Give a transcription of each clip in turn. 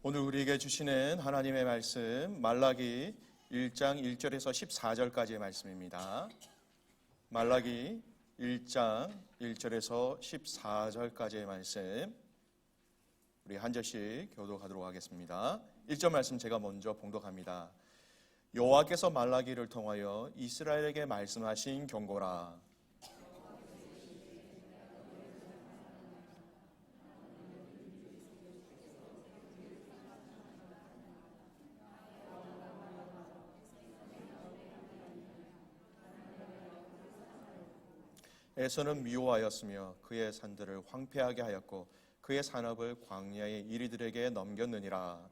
오늘 우리에게 주시는 하나님의 말씀 말라기 1장 1절에서 14절까지의 말씀입니다. 말라기 1장 1절에서 14절까지의 말씀 우리 한 절씩 교독하도록 하겠습니다. 1절 말씀 제가 먼저 봉독합니다. 여호와께서 말라기를 통하여 이스라엘에게 말씀하신 경고라. 에서는 미워하였으며 그의 산들을 황폐하게 하였고 그의 산업을 광야의 이리들에게 넘겼느니라.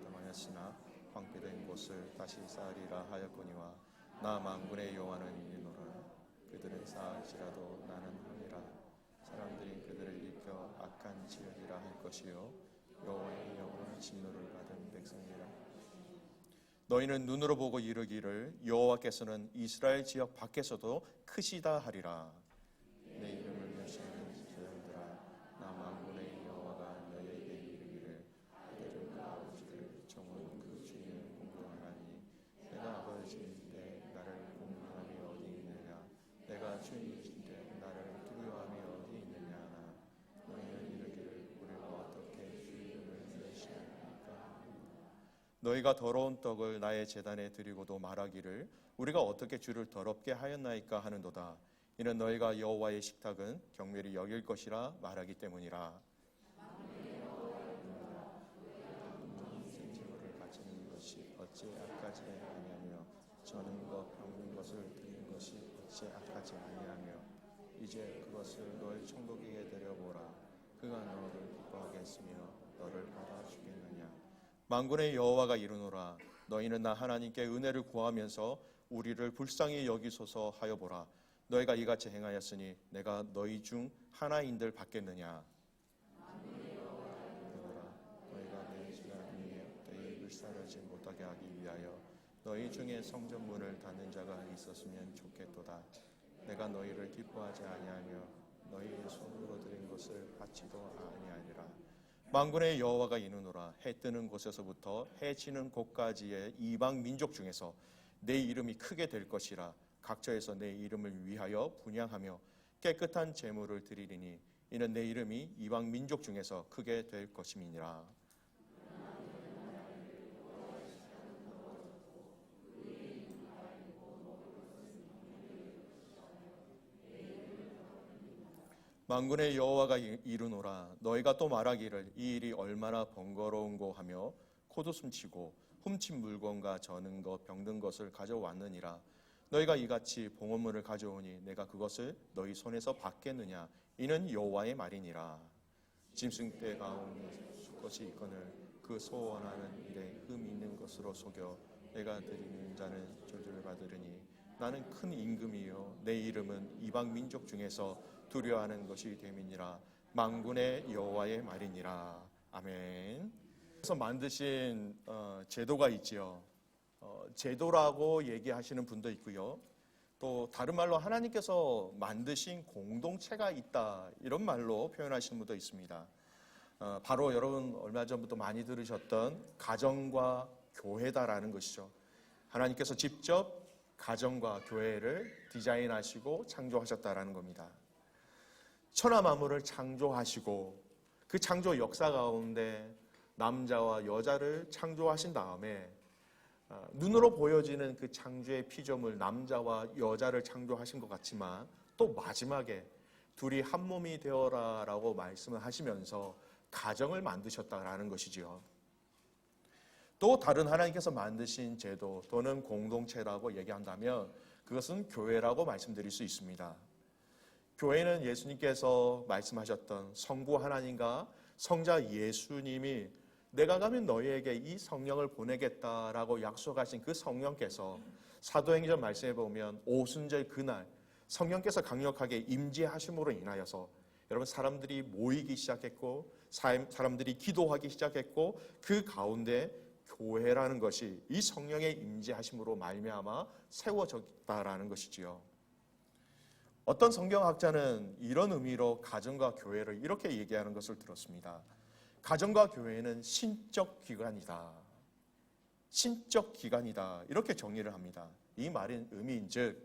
떠나였으나 황폐된 곳을 다시 쌓으리라 하였거니와 나 만군의 여호와는 이르노라. 그들은 쌓을지라도 나는 함이라. 사람들이 그들을 일으켜 악한 지역이라 할 것이요 여호와의 영원한 진노를 받은 백성이라. 너희는 눈으로 보고 이르기를 여호와께서는 이스라엘 지역 밖에서도 크시다 하리라. 내 이름을 멸시하는 자들아, 나 만군의 여호와가 너희에게 이르기를 아들과 아버지를 정원 그 주인을 공경하라니 내가 아버지인데 나를 공경함이 어디 있느냐? 내가 주인이신데 나를 두려워함이 어디 있느냐? 너희는 이르기를 우리가 어떻게 주 이름을 멸시하니까? 너희가 더러운 떡을 나의 제단에 드리고도 말하기를 우리가 어떻게 주를 더럽게 하였나이까 하는도다. 이는 너희가 여호와의 식탁은 경멸히 여길 것이라 말하기 때문이라. 생제물을 바치는 것이 어찌 악하지 아니하며 저는 것 병든 것을 드리는 것이 어찌 악하지 아니하며 이제 그것을 너희 총독에게 데려보라. 그가 너를 기뻐하게 했으며 너를 받아주겠느냐. 만군의 여호와가 이르노라. 너희는 나 하나님께 은혜를 구하면서 우리를 불쌍히 여기소서 하여 보라. 너희가 이같이 행하였으니 내가 너희 중 하나인들 받겠느냐. 너희가 내 주님의 때에 불사르지 못하게 하기 위하여 너희 중에 성전문을 닫는 자가 있었으면 좋겠도다. 내가 너희를 기뻐하지 아니하며 너희의 손으로 드린 것을 받지도 아니하니라. 만군의 여호와가 이르노라. 해 뜨는 곳에서부터 해 지는 곳까지의 이방 민족 중에서 내 이름이 크게 될 것이라. 각처에서 내 이름을 위하여 분향하며 깨끗한 제물을 드리리니 이는 내 이름이 이방 민족 중에서 크게 될 것임이니라. 만군의 여호와가 이르노라. 너희가 또 말하기를 이 일이 얼마나 번거로운고 하며 코웃음치고 훔친 물건과 저는 것 병든 것을 가져왔느니라. 너희가 이같이 봉헌물을 가져오니 내가 그것을 너희 손에서 받겠느냐. 이는 여호와의 말이니라. 짐승 떼 가운데 수컷이 있거늘 그 소원하는 일에 흠 있는 것으로 속여 내가 드리는 자는 저주를 받으리니 나는 큰 임금이요 내 이름은 이방 민족 중에서 두려워하는 것이 됨이니라. 만군의 여호와의 말이니라. 아멘. 그래서 만드신 제도가 있지요. 제도라고 얘기하시는 분도 있고요. 또 다른 말로 하나님께서 만드신 공동체가 있다 이런 말로 표현하시는 분도 있습니다. 바로 여러분 얼마 전부터 많이 들으셨던 가정과 교회다라는 것이죠. 하나님께서 직접 가정과 교회를 디자인하시고 창조하셨다라는 겁니다. 천하 만물을 창조하시고 그 창조 역사 가운데 남자와 여자를 창조하신 다음에 눈으로 보여지는 그 창조의 피조물 남자와 여자를 창조하신 것 같지만 또 마지막에 둘이 한 몸이 되어라라고 말씀을 하시면서 가정을 만드셨다라는 것이지요. 또 다른 하나님께서 만드신 제도 또는 공동체라고 얘기한다면 그것은 교회라고 말씀드릴 수 있습니다. 교회는 예수님께서 말씀하셨던 성부 하나님과 성자 예수님이 내가 가면 너희에게 이 성령을 보내겠다라고 약속하신 그 성령께서 사도행전 말씀에 보면 오순절 그날 성령께서 강력하게 임재하심으로 인하여서 여러분 사람들이 모이기 시작했고 사람들이 기도하기 시작했고 그 가운데 교회라는 것이 이 성령의 임재하심으로 말미암아 세워졌다라는 것이지요. 어떤 성경학자는 이런 의미로 가정과 교회를 이렇게 얘기하는 것을 들었습니다. 가정과 교회는 신적 기관이다. 신적 기관이다. 이렇게 정의를 합니다. 이 말인 의미인즉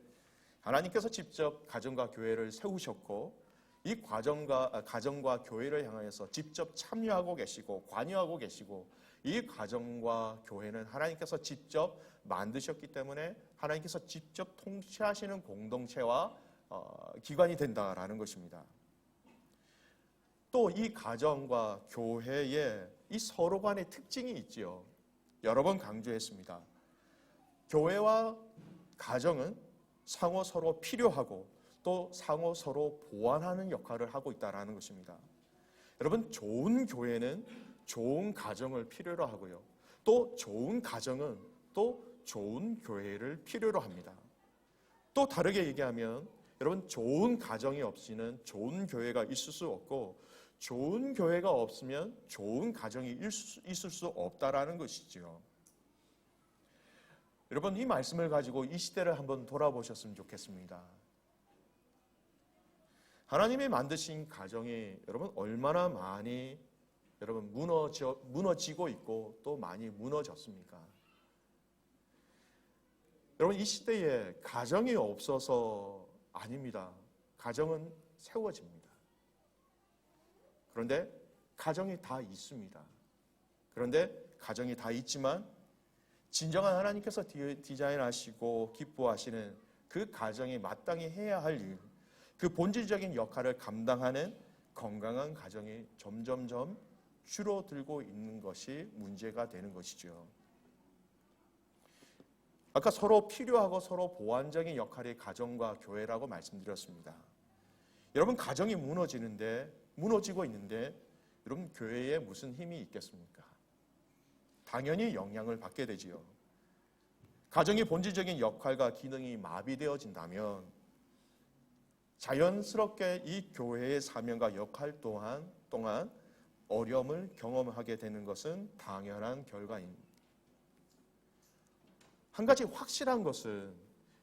하나님께서 직접 가정과 교회를 세우셨고 이 가정과 교회를 향하여서 직접 참여하고 계시고 관여하고 계시고 이 가정과 교회는 하나님께서 직접 만드셨기 때문에 하나님께서 직접 통치하시는 공동체와 기관이 된다라는 것입니다. 또 이 가정과 교회에 이 서로 간의 특징이 있지요. 여러 번 강조했습니다. 교회와 가정은 상호 서로 필요하고 또 상호 서로 보완하는 역할을 하고 있다는 것입니다. 여러분, 좋은 교회는 좋은 가정을 필요로 하고요. 또 좋은 가정은 또 좋은 교회를 필요로 합니다. 또 다르게 얘기하면 여러분, 좋은 가정이 없이는 좋은 교회가 있을 수 없고 좋은 교회가 없으면 좋은 가정이 있을 수 없다라는 것이지요. 여러분, 이 말씀을 가지고 이 시대를 한번 돌아보셨으면 좋겠습니다. 하나님이 만드신 가정이 여러분 얼마나 많이 여러분 무너지고 있고 또 많이 무너졌습니까? 여러분, 이 시대에 가정이 없어서 아닙니다. 가정은 세워집니다. 그런데 가정이 다 있습니다. 그런데 가정이 다 있지만 진정한 하나님께서 디자인하시고 기뻐하시는 그 가정이 마땅히 해야 할 일, 그 본질적인 역할을 감당하는 건강한 가정이 점점점 줄어들고 있는 것이 문제가 되는 것이죠. 아까 서로 필요하고 서로 보완적인 역할이 가정과 교회라고 말씀드렸습니다. 여러분, 가정이 무너지고 있는데 여러분, 교회에 무슨 힘이 있겠습니까? 당연히 영향을 받게 되지요. 가정의 본질적인 역할과 기능이 마비되어진다면 자연스럽게 이 교회의 사명과 역할 동안 어려움을 경험하게 되는 것은 당연한 결과입니다. 한 가지 확실한 것은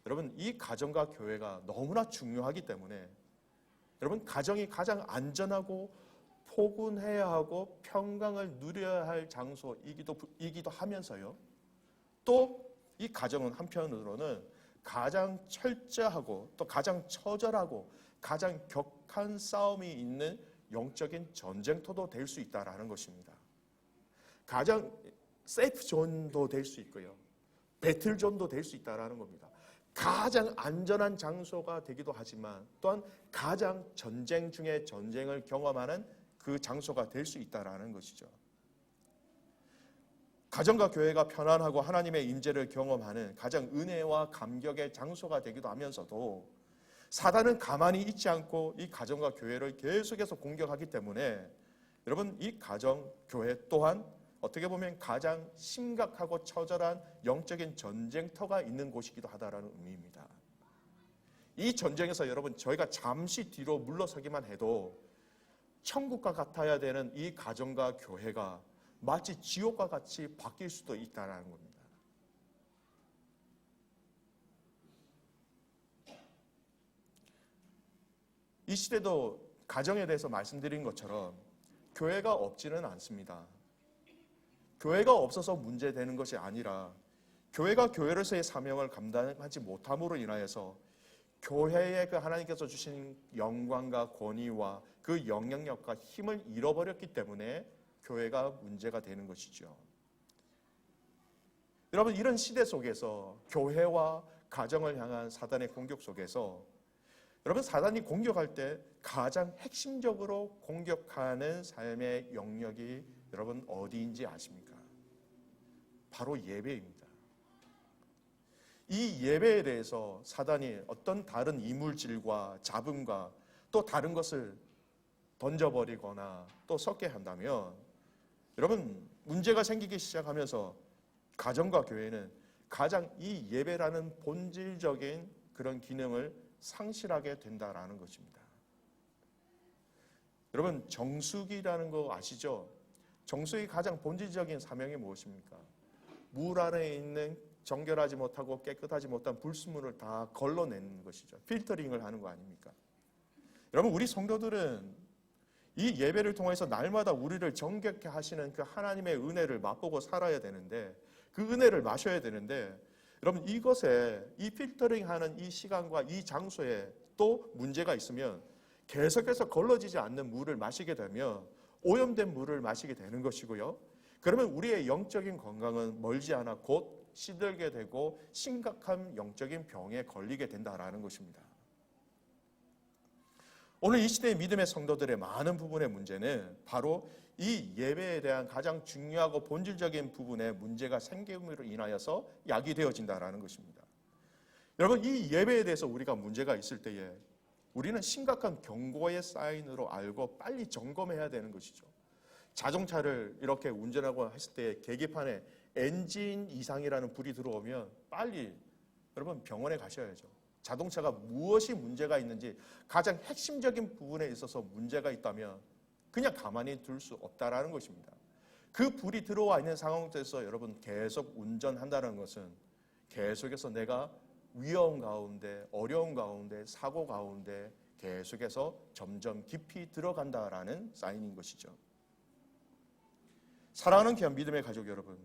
여러분, 이 가정과 교회가 너무나 중요하기 때문에 여러분, 가정이 가장 안전하고 포근해야 하고 평강을 누려야 할 장소이기도 하면서요. 또 이 가정은 한편으로는 가장 철저하고 또 가장 처절하고 가장 격한 싸움이 있는 영적인 전쟁터도 될 수 있다라는 것입니다. 가장 세이프 존도 될 수 있고요. 배틀 존도 될 수 있다라는 겁니다. 가장 안전한 장소가 되기도 하지만 또한 가장 전쟁 중에 전쟁을 경험하는 그 장소가 될 수 있다라는 것이죠. 가정과 교회가 편안하고 하나님의 임재를 경험하는 가장 은혜와 감격의 장소가 되기도 하면서도 사단은 가만히 있지 않고 이 가정과 교회를 계속해서 공격하기 때문에 여러분, 이 가정, 교회 또한 어떻게 보면 가장 심각하고 처절한 영적인 전쟁터가 있는 곳이기도 하다라는 의미입니다. 이 전쟁에서 여러분, 저희가 잠시 뒤로 물러서기만 해도 천국과 같아야 되는 이 가정과 교회가 마치 지옥과 같이 바뀔 수도 있다는 겁니다. 이 시대도 가정에 대해서 말씀드린 것처럼 교회가 없지는 않습니다. 교회가 없어서 문제되는 것이 아니라 교회가 교회로서의 사명을 감당하지 못함으로 인하여서 교회에 그 하나님께서 주신 영광과 권위와 그 영향력과 힘을 잃어버렸기 때문에 교회가 문제가 되는 것이죠. 여러분, 이런 시대 속에서 교회와 가정을 향한 사단의 공격 속에서 여러분, 사단이 공격할 때 가장 핵심적으로 공격하는 삶의 영역이 여러분 어디인지 아십니까? 바로 예배입니다. 이 예배에 대해서 사단이 어떤 다른 이물질과 잡음과 또 다른 것을 던져버리거나 또 섞게 한다면 여러분, 문제가 생기기 시작하면서 가정과 교회는 가장 이 예배라는 본질적인 그런 기능을 상실하게 된다라는 것입니다. 여러분, 정수기라는 거 아시죠? 정수기 가장 본질적인 사명이 무엇입니까? 물 안에 있는 정결하지 못하고 깨끗하지 못한 불순물을 다 걸러내는 것이죠. 필터링을 하는 거 아닙니까? 여러분, 우리 성도들은 이 예배를 통해서 날마다 우리를 정결케 하시는 그 하나님의 은혜를 맛보고 살아야 되는데, 그 은혜를 마셔야 되는데, 여러분, 이것에, 이 필터링하는 이 시간과 이 장소에 또 문제가 있으면 계속해서 걸러지지 않는 물을 마시게 되면 오염된 물을 마시게 되는 것이고요. 그러면 우리의 영적인 건강은 멀지 않아 곧 시들게 되고 심각한 영적인 병에 걸리게 된다라는 것입니다. 오늘 이 시대의 믿음의 성도들의 많은 부분의 문제는 바로 이 예배에 대한 가장 중요하고 본질적인 부분에 문제가 생김으로 인하여서 야기되어진다라는 것입니다. 여러분, 이 예배에 대해서 우리가 문제가 있을 때에 우리는 심각한 경고의 사인으로 알고 빨리 점검해야 되는 것이죠. 자동차를 이렇게 운전하고 했을 때 계기판에 엔진 이상이라는 불이 들어오면 빨리 여러분 병원에 가셔야죠. 자동차가 무엇이 문제가 있는지 가장 핵심적인 부분에 있어서 문제가 있다면 그냥 가만히 둘 수 없다라는 것입니다. 그 불이 들어와 있는 상황에서 여러분 계속 운전한다는 것은 계속해서 내가 위험 가운데, 어려움 가운데, 사고 가운데 계속해서 점점 깊이 들어간다라는 사인인 것이죠. 사랑하는 귀한 믿음의 가족 여러분,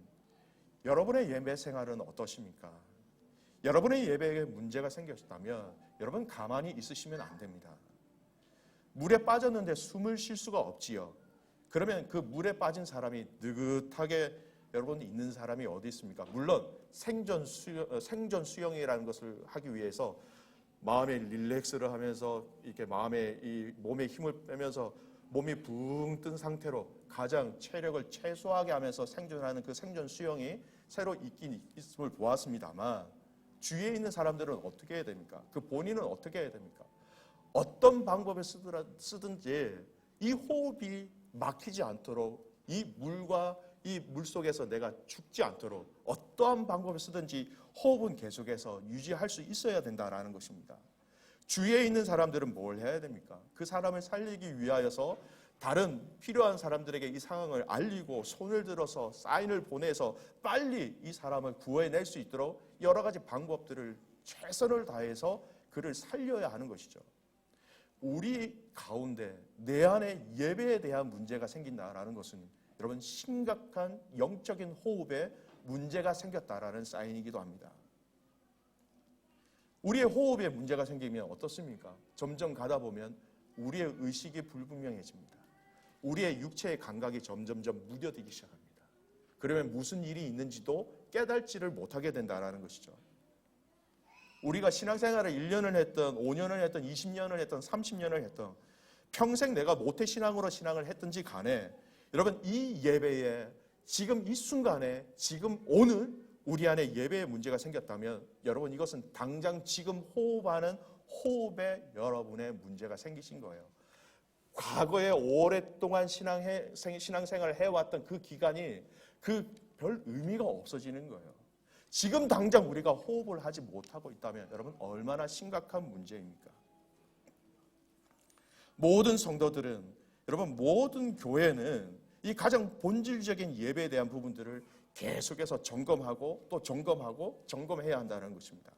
여러분의 예배 생활은 어떠십니까? 여러분의 예배에 문제가 생겼다면 여러분 가만히 있으시면 안 됩니다. 물에 빠졌는데 숨을 쉴 수가 없지요. 그러면 그 물에 빠진 사람이 느긋하게 여러분 있는 사람이 어디 있습니까? 물론 생존 수영이라는 것을 하기 위해서 마음의 릴렉스를 하면서 이렇게 몸에 힘을 빼면서 몸이 붕 뜬 상태로 가장 체력을 최소하게 하면서 생존하는 그 생존 수영이 새로 있긴 있음을 보았습니다만 주위에 있는 사람들은 어떻게 해야 됩니까? 그 본인은 어떻게 해야 됩니까? 어떤 방법을 쓰든지 이 호흡이 막히지 않도록 이 물과 이 물속에서 내가 죽지 않도록 어떠한 방법을 쓰든지 호흡은 계속해서 유지할 수 있어야 된다는 것입니다. 주위에 있는 사람들은 뭘 해야 됩니까? 그 사람을 살리기 위하여서 다른 필요한 사람들에게 이 상황을 알리고 손을 들어서 사인을 보내서 빨리 이 사람을 구해낼 수 있도록 여러 가지 방법들을 최선을 다해서 그를 살려야 하는 것이죠. 우리 가운데 내 안에 예배에 대한 문제가 생긴다라는 것은 여러분 심각한 영적인 호흡에 문제가 생겼다라는 사인이기도 합니다. 우리의 호흡에 문제가 생기면 어떻습니까? 점점 가다 보면 우리의 의식이 불분명해집니다. 우리의 육체의 감각이 점점점 무뎌지기 시작합니다. 그러면 무슨 일이 있는지도 깨달지를 못하게 된다는 것이죠. 우리가 신앙생활을 1년을 했던 5년을 했던 20년을 했던 30년을 했던 평생 내가 모태신앙으로 신앙을 했든지 간에 여러분 이 예배에 지금 이 순간에 지금 오늘 우리 안에 예배에 문제가 생겼다면 여러분 이것은 당장 지금 호흡하는 호흡에 여러분의 문제가 생기신 거예요. 과거에 오랫동안 신앙생활을 해왔던 그 기간이 그 별 의미가 없어지는 거예요. 지금 당장 우리가 호흡을 하지 못하고 있다면 여러분 얼마나 심각한 문제입니까? 모든 성도들은 여러분 모든 교회는 이 가장 본질적인 예배에 대한 부분들을 계속해서 점검하고 또 점검해야 한다는 것입니다.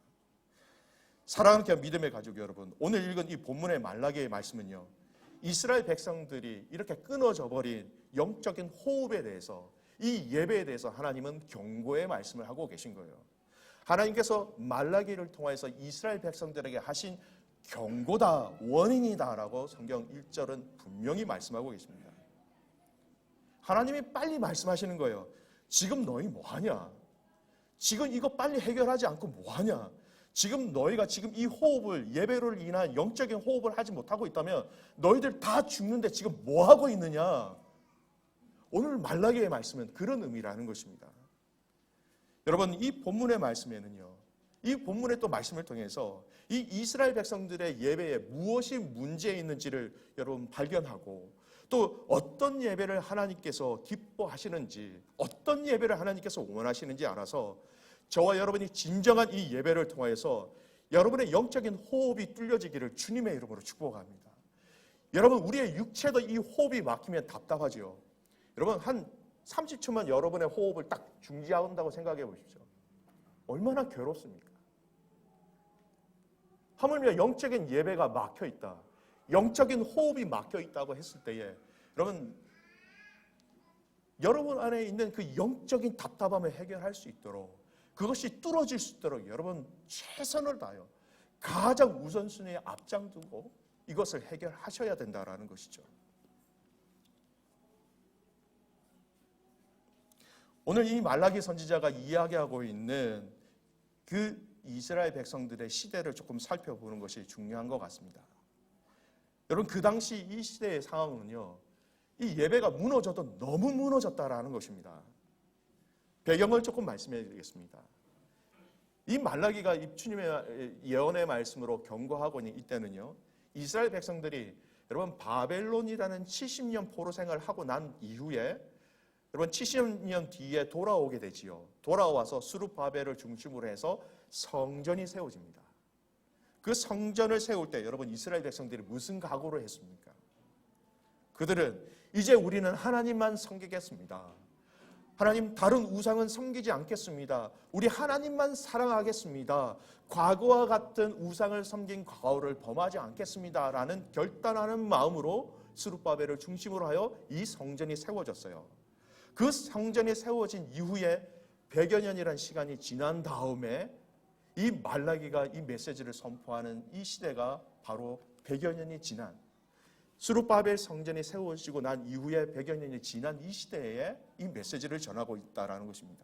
사랑하는 믿음의 가족 여러분, 오늘 읽은 이 본문의 말라기의 말씀은요, 이스라엘 백성들이 이렇게 끊어져 버린 영적인 호흡에 대해서 이 예배에 대해서 하나님은 경고의 말씀을 하고 계신 거예요. 하나님께서 말라기를 통해서 이스라엘 백성들에게 하신 경고다, 워닝이다라고 성경 1절은 분명히 말씀하고 계십니다. 하나님이 빨리 말씀하시는 거예요. 지금 너희 뭐하냐? 지금 이거 빨리 해결하지 않고 뭐하냐? 지금 너희가 지금 이 호흡을 예배로 인한 영적인 호흡을 하지 못하고 있다면 너희들 다 죽는데 지금 뭐하고 있느냐? 오늘 말라기의 말씀은 그런 의미라는 것입니다. 여러분 이 본문의 말씀에는요, 이 본문의 또 말씀을 통해서 이 이스라엘 백성들의 예배에 무엇이 문제 있는지를 여러분 발견하고 또 어떤 예배를 하나님께서 기뻐하시는지 어떤 예배를 하나님께서 원하시는지 알아서 저와 여러분이 진정한 이 예배를 통해서 여러분의 영적인 호흡이 뚫려지기를 주님의 이름으로 축복합니다. 여러분 우리의 육체도 이 호흡이 막히면 답답하지요. 여러분 한 30초만 여러분의 호흡을 딱 중지한다고 생각해 보십시오. 얼마나 괴롭습니까? 하물며 영적인 예배가 막혀 있다, 영적인 호흡이 막혀 있다고 했을 때에 여러분 안에 있는 그 영적인 답답함을 해결할 수 있도록, 그것이 뚫어질 수 있도록 여러분 최선을 다하여 가장 우선순위에 앞장두고 이것을 해결하셔야 된다라는 것이죠. 오늘 이 말라기 선지자가 이야기하고 있는 그 이스라엘 백성들의 시대를 조금 살펴보는 것이 중요한 것 같습니다. 여러분, 그 당시 이 시대의 상황은요, 이 예배가 무너져도 너무 무너졌다라는 것입니다. 배경을 조금 말씀해 드리겠습니다. 이 말라기가 주님의 예언의 말씀으로 경고하고 있는 이때는요, 이스라엘 백성들이 여러분 바벨론이라는 70년 포로 생활을 하고 난 이후에 여러분 70년 뒤에 돌아오게 되지요. 돌아와서 스룹바벨을 중심으로 해서 성전이 세워집니다. 그 성전을 세울 때 여러분 이스라엘 백성들이 무슨 각오를 했습니까? 그들은 이제 우리는 하나님만 섬기겠습니다. 하나님, 다른 우상은 섬기지 않겠습니다. 우리 하나님만 사랑하겠습니다. 과거와 같은 우상을 섬긴 과거를 범하지 않겠습니다 라는 결단하는 마음으로 스룹바벨을 중심으로 하여 이 성전이 세워졌어요. 그 성전이 세워진 이후에 100여 년이라는 시간이 지난 다음에 이 말라기가 이 메시지를 선포하는 이 시대가 바로 100여 년이 지난, 스룹바벨 성전이 세워지고 난 이후에 100여 년이 지난 이 시대에 이 메시지를 전하고 있다는 것입니다.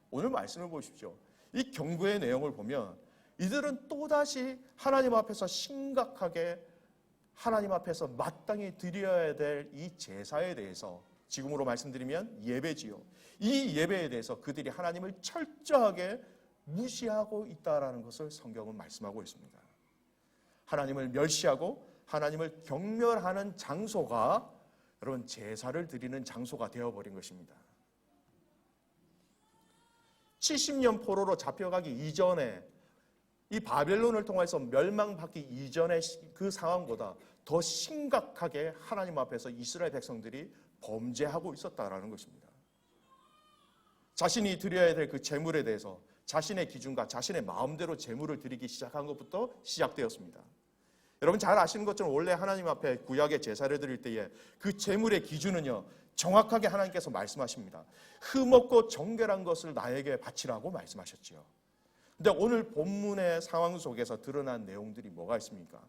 오늘 말씀을 보십시오. 이 경고의 내용을 보면 이들은 또다시 하나님 앞에서 심각하게 하나님 앞에서 마땅히 드려야 될 이 제사에 대해서, 지금으로 말씀드리면 예배지요, 이 예배에 대해서 그들이 하나님을 철저하게 무시하고 있다라는 것을 성경은 말씀하고 있습니다. 하나님을 멸시하고 하나님을 경멸하는 장소가 여러분 제사를 드리는 장소가 되어버린 것입니다. 70년 포로로 잡혀가기 이전에, 이 바벨론을 통해서 멸망받기 이전의 그 상황보다 더 심각하게 하나님 앞에서 이스라엘 백성들이 범죄하고 있었다라는 것입니다. 자신이 드려야 될 그 제물에 대해서 자신의 기준과 자신의 마음대로 제물을 드리기 시작한 것부터 시작되었습니다. 여러분 잘 아시는 것처럼 원래 하나님 앞에 구약의 제사를 드릴 때에 그 제물의 기준은요, 정확하게 하나님께서 말씀하십니다. 흠없고 정결한 것을 나에게 바치라고 말씀하셨지요. 근데 오늘 본문의 상황 속에서 드러난 내용들이 뭐가 있습니까?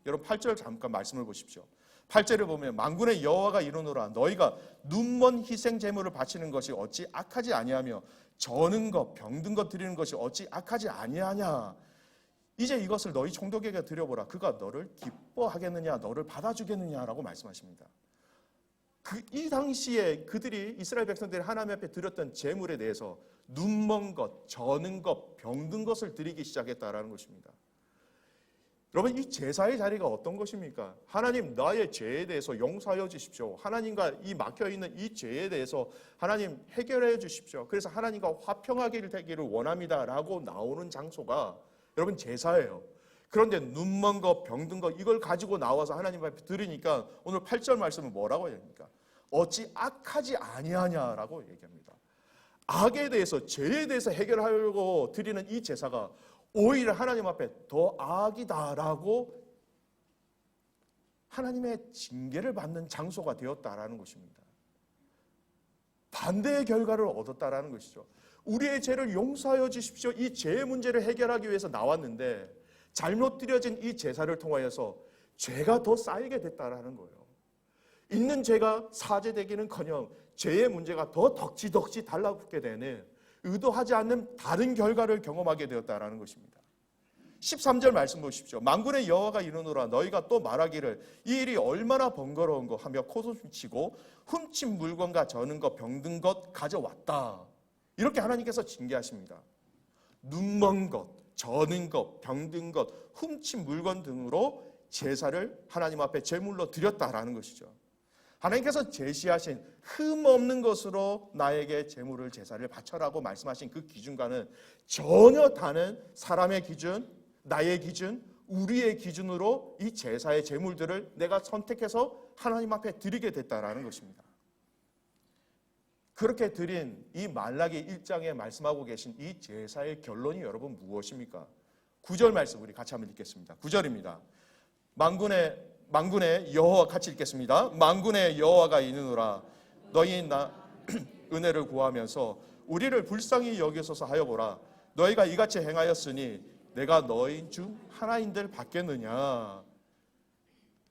여러분 8절 잠깐 말씀을 보십시오. 8절을 보면 만군의 여호와가 이르노라, 너희가 눈먼 희생 제물을 바치는 것이 어찌 악하지 아니하며 저는 것 병든 것 드리는 것이 어찌 악하지 아니하냐. 이제 이것을 너희 총독에게 드려보라. 그가 너를 기뻐하겠느냐, 너를 받아주겠느냐라고 말씀하십니다. 이 당시에 그들이, 이스라엘 백성들이 하나님 앞에 드렸던 제물에 대해서 눈먼 것, 저는 것, 병든 것을 드리기 시작했다라는 것입니다. 여러분 이 제사의 자리가 어떤 것입니까? 하나님, 나의 죄에 대해서 용서하여 주십시오. 하나님과 이 막혀있는 이 죄에 대해서 하나님 해결해 주십시오. 그래서 하나님과 화평하게 되기를 원합니다 라고 나오는 장소가 여러분 제사예요. 그런데 눈먼 것, 병든 것 이걸 가지고 나와서 하나님 앞에 드리니까 오늘 8절 말씀은 뭐라고 합니까? 어찌 악하지 아니하냐라고 얘기합니다. 악에 대해서, 죄에 대해서 해결하려고 드리는 이 제사가 오히려 하나님 앞에 더 악이다라고 하나님의 징계를 받는 장소가 되었다라는 것입니다. 반대의 결과를 얻었다라는 것이죠. 우리의 죄를 용서하여 주십시오. 이 죄의 문제를 해결하기 위해서 나왔는데 잘못 드려진 이 제사를 통하여서 죄가 더 쌓이게 됐다라는 거예요. 있는 죄가 사죄되기는커녕 죄의 문제가 더 덕지덕지 달라붙게 되는, 의도하지 않는 다른 결과를 경험하게 되었다라는 것입니다. 13절 말씀 보십시오. 만군의 여호와가 이르노라, 너희가 또 말하기를 이 일이 얼마나 번거로운 거 하며 코웃음치고 훔친 물건과 저는 것 병든 것 가져왔다. 이렇게 하나님께서 징계하십니다. 눈먼 것, 저는 것, 병든 것, 훔친 물건 등으로 제사를 하나님 앞에 제물로 드렸다라는 것이죠. 하나님께서 제시하신 흠 없는 것으로 나에게 제물을, 제사를 바쳐라고 말씀하신 그 기준과는 전혀 다른 사람의 기준, 나의 기준, 우리의 기준으로 이 제사의 제물들을 내가 선택해서 하나님 앞에 드리게 됐다라는 것입니다. 그렇게 드린 이 말라기 1장에 말씀하고 계신 이 제사의 결론이 여러분 무엇입니까? 9절 말씀 우리 같이 한번 읽겠습니다. 9절입니다. 만군의 여호와 같이 읽겠습니다. 만군의 여호와가 이르노라 너희 나 은혜를 구하면서 우리를 불쌍히 여기소서 하여 보라. 너희가 이같이 행하였으니 내가 너희 중 하나인들 받겠느냐.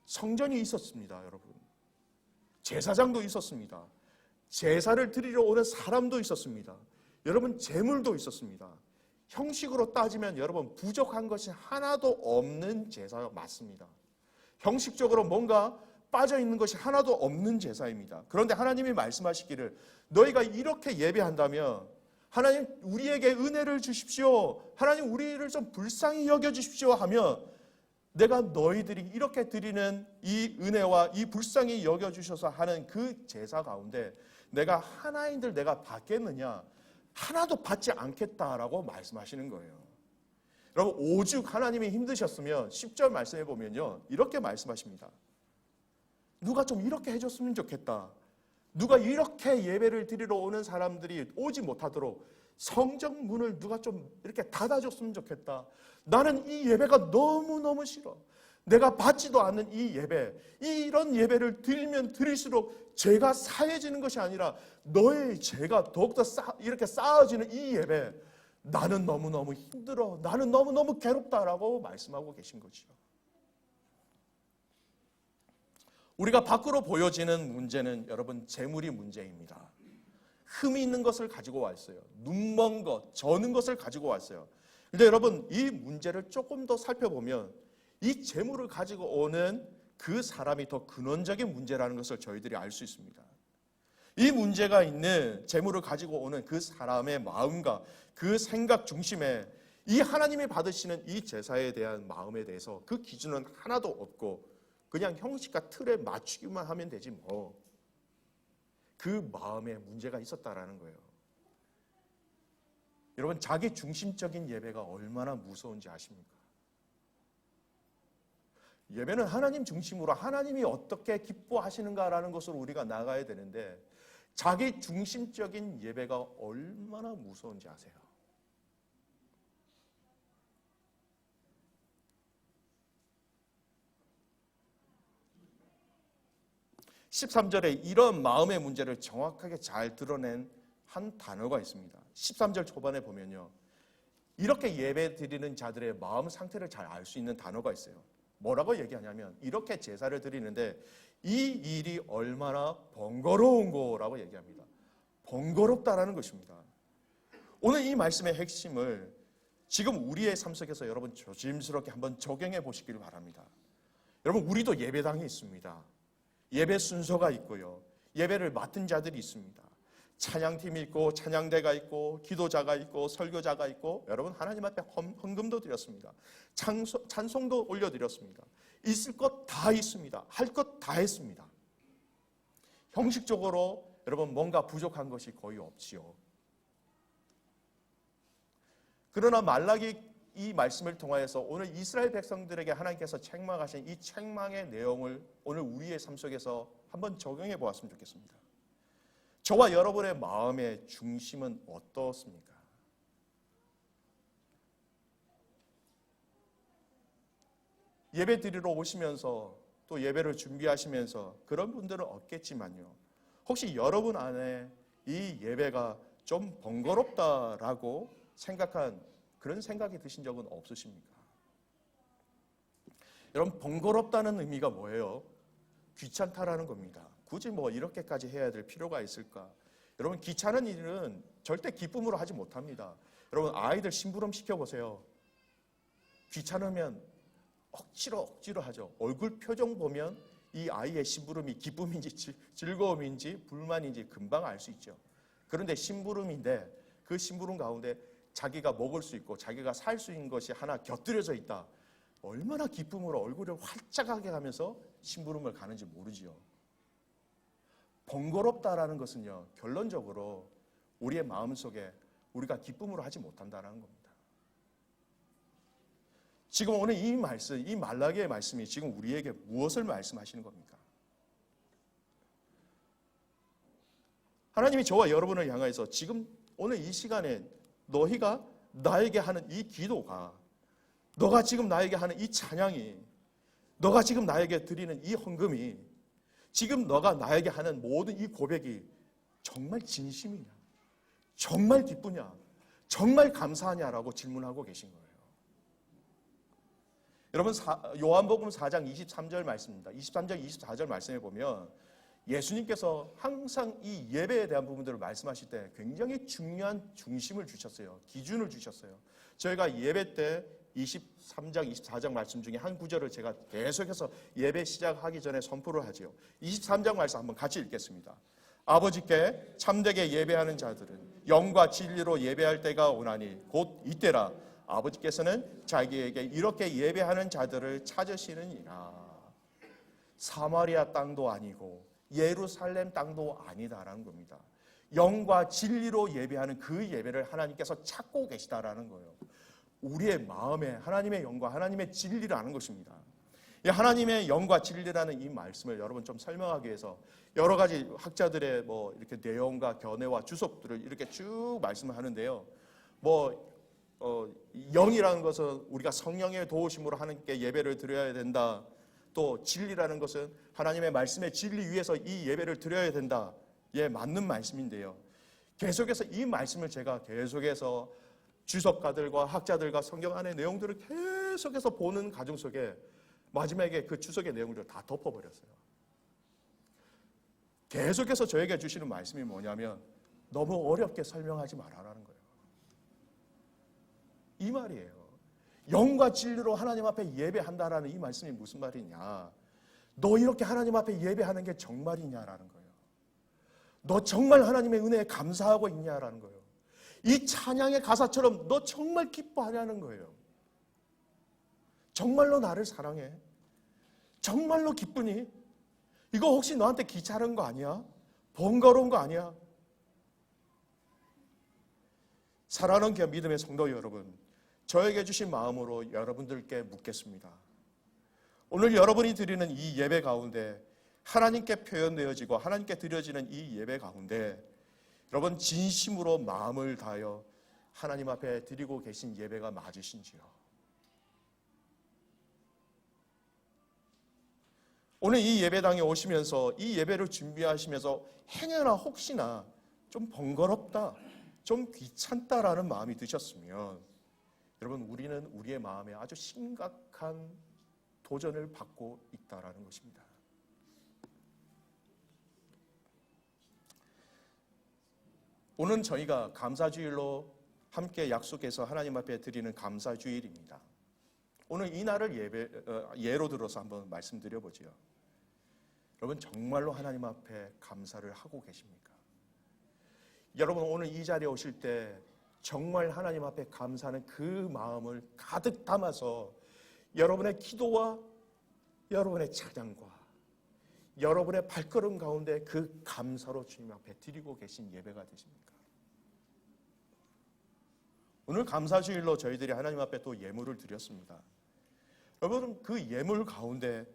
성전이 있었습니다, 여러분. 제사장도 있었습니다. 제사를 드리러 오는 사람도 있었습니다. 여러분, 제물도 있었습니다. 형식으로 따지면 여러분 부족한 것이 하나도 없는 제사가 맞습니다. 형식적으로 뭔가 빠져있는 것이 하나도 없는 제사입니다. 그런데 하나님이 말씀하시기를 너희가 이렇게 예배한다면 하나님 우리에게 은혜를 주십시오. 하나님 우리를 좀 불쌍히 여겨주십시오 하면 내가 너희들이 이렇게 드리는 이 은혜와 이 불쌍히 여겨주셔서 하는 그 제사 가운데 내가 하나인들 내가 받겠느냐? 하나도 받지 않겠다라고 말씀하시는 거예요. 여러분 오죽 하나님이 힘드셨으면 10절 말씀해 보면요 이렇게 말씀하십니다. 누가 좀 이렇게 해줬으면 좋겠다. 누가 이렇게 예배를 드리러 오는 사람들이 오지 못하도록 성전 문을 누가 좀 이렇게 닫아줬으면 좋겠다. 나는 이 예배가 너무너무 싫어. 내가 받지도 않는 이 예배, 이런 예배를 드리면 드릴수록 죄가 사해지는 것이 아니라 너의 죄가 더욱더 이렇게 쌓아지는 이 예배, 나는 너무너무 힘들어. 나는 너무너무 괴롭다라고 말씀하고 계신 거죠. 우리가 밖으로 보여지는 문제는 여러분 재물이 문제입니다. 흠이 있는 것을 가지고 왔어요. 눈먼 것, 저는 것을 가지고 왔어요. 그런데 여러분 이 문제를 조금 더 살펴보면 이 재물을 가지고 오는 그 사람이 더 근원적인 문제라는 것을 저희들이 알 수 있습니다. 이 문제가 있는 재물을 가지고 오는 그 사람의 마음과 그 생각 중심에 이 하나님이 받으시는 이 제사에 대한 마음에 대해서 그 기준은 하나도 없고 그냥 형식과 틀에 맞추기만 하면 되지 뭐. 그 마음에 문제가 있었다라는 거예요. 여러분 자기 중심적인 예배가 얼마나 무서운지 아십니까? 예배는 하나님 중심으로 하나님이 어떻게 기뻐하시는가라는 것으로 우리가 나가야 되는데 자기 중심적인 예배가 얼마나 무서운지 아세요? (13절에) 이런 마음의 문제를 정확하게 잘 드러낸 한 단어가 있습니다. 13절 초반에 보면요 이렇게 예배 드리는 자들의 마음 상태를 잘 알 수 있는 단어가 있어요. 뭐라고 얘기하냐면 이렇게 제사를 드리는데 이 일이 얼마나 번거로운 거라고 얘기합니다. 번거롭다라는 것입니다. 오늘 이 말씀의 핵심을 지금 우리의 삶 속에서 여러분 조심스럽게 한번 적용해 보시길 바랍니다. 여러분 우리도 예배당이 있습니다. 예배 순서가 있고요. 예배를 맡은 자들이 있습니다. 찬양팀이 있고 찬양대가 있고 기도자가 있고 설교자가 있고 여러분 하나님 앞에 헌금도 드렸습니다. 찬송도 올려드렸습니다. 있을 것 다 있습니다. 할 것 다 했습니다. 형식적으로 여러분 뭔가 부족한 것이 거의 없지요. 그러나 말라기 이 말씀을 통하여서 오늘 이스라엘 백성들에게 하나님께서 책망하신 이 책망의 내용을 오늘 우리의 삶 속에서 한번 적용해 보았으면 좋겠습니다. 저와 여러분의 마음의 중심은 어떻습니까? 예배 드리러 오시면서 또 예배를 준비하시면서 그런 분들은 없겠지만요. 혹시 여러분 안에 이 예배가 좀 번거롭다라고 생각한 그런 생각이 드신 적은 없으십니까? 여러분 번거롭다는 의미가 뭐예요? 귀찮다라는 겁니다. 굳이 뭐 이렇게까지 해야 될 필요가 있을까? 여러분 귀찮은 일은 절대 기쁨으로 하지 못합니다. 여러분 아이들 심부름 시켜보세요. 귀찮으면 억지로 하죠. 얼굴 표정 보면 이 아이의 심부름이 기쁨인지 즐거움인지 불만인지 금방 알 수 있죠. 그런데 심부름인데 그 심부름 가운데 자기가 먹을 수 있고 자기가 살 수 있는 것이 하나 곁들여져 있다. 얼마나 기쁨으로 얼굴을 활짝하게 하면서 심부름을 가는지 모르지요. 번거롭다라는 것은요. 결론적으로 우리의 마음속에 우리가 기쁨으로 하지 못한다는 겁니다. 지금 오늘 이 말씀, 이 말라기의 말씀이 지금 우리에게 무엇을 말씀하시는 겁니까? 하나님이 저와 여러분을 향해서 지금 오늘 이 시간에 너희가 나에게 하는 이 기도가, 너가 지금 나에게 하는 이 찬양이, 너가 지금 나에게 드리는 이 헌금이, 지금 너가 나에게 하는 모든 이 고백이 정말 진심이냐, 정말 기쁘냐, 정말 감사하냐라고 질문하고 계신 거예요. 여러분, 요한복음 4장 23절 말씀입니다. 23절 24절 말씀에 보면 예수님께서 항상 이 예배에 대한 부분들을 말씀하실 때 굉장히 중요한 중심을 주셨어요. 기준을 주셨어요. 저희가 예배 때 23장 24장 말씀 중에 한 구절을 제가 계속해서 예배 시작하기 전에 선포를 하지요. 23장 말씀 한번 같이 읽겠습니다. 아버지께 참되게 예배하는 자들은 영과 진리로 예배할 때가 오나니 곧 이때라. 아버지께서는 자기에게 이렇게 예배하는 자들을 찾으시느니라. 사마리아 땅도 아니고 예루살렘 땅도 아니다라는 겁니다. 영과 진리로 예배하는 그 예배를 하나님께서 찾고 계시다라는 거예요. 우리의 마음에 하나님의 영과 하나님의 진리를 아는 것입니다. 이 하나님의 영과 진리라는 이 말씀을 여러분 좀 설명하기 위해서 여러 가지 학자들의 뭐 이렇게 내용과 견해와 주석들을 이렇게 쭉 말씀을 하는데요. 영이라는 것은 우리가 성령의 도우심으로 하나님께 예배를 드려야 된다. 또 진리라는 것은 하나님의 말씀의 진리 위에서 이 예배를 드려야 된다. 예, 맞는 말씀인데요. 계속해서 이 말씀을 제가 계속해서 주석가들과 학자들과 성경 안의 내용들을 계속해서 보는 과정 속에 마지막에 그 주석의 내용들을 다 덮어버렸어요. 계속해서 저에게 주시는 말씀이 뭐냐면 너무 어렵게 설명하지 말아라는 거예요. 이 말이에요. 영과 진리로 하나님 앞에 예배한다라는 이 말씀이 무슨 말이냐. 너 이렇게 하나님 앞에 예배하는 게 정말이냐라는 거예요. 너 정말 하나님의 은혜에 감사하고 있냐라는 거예요. 이 찬양의 가사처럼 너 정말 기뻐하냐는 거예요. 정말로 나를 사랑해? 정말로 기쁘니? 이거 혹시 너한테 귀찮은 거 아니야? 번거로운 거 아니야? 사랑하는 믿음의 성도 여러분, 저에게 주신 마음으로 여러분들께 묻겠습니다. 오늘 여러분이 드리는 이 예배 가운데 하나님께 표현되어지고 하나님께 드려지는 이 예배 가운데 여러분 진심으로 마음을 다하여 하나님 앞에 드리고 계신 예배가 맞으신지요? 오늘 이 예배당에 오시면서 이 예배를 준비하시면서 행여나 혹시나 좀 번거롭다, 좀 귀찮다라는 마음이 드셨으면 여러분 우리는 우리의 마음에 아주 심각한 도전을 받고 있다라는 것입니다. 오늘 저희가 감사주일로 함께 약속해서 하나님 앞에 드리는 감사주일입니다. 오늘 이 날을 예로 들어서 한번 말씀드려보지요. 여러분 정말로 하나님 앞에 감사를 하고 계십니까? 여러분 오늘 이 자리에 오실 때 정말 하나님 앞에 감사하는 그 마음을 가득 담아서 여러분의 기도와 여러분의 찬양과 여러분의 발걸음 가운데 그 감사로 주님 앞에 드리고 계신 예배가 되십니까? 오늘 감사주일로 저희들이 하나님 앞에 또 예물을 드렸습니다. 여러분 그 예물 가운데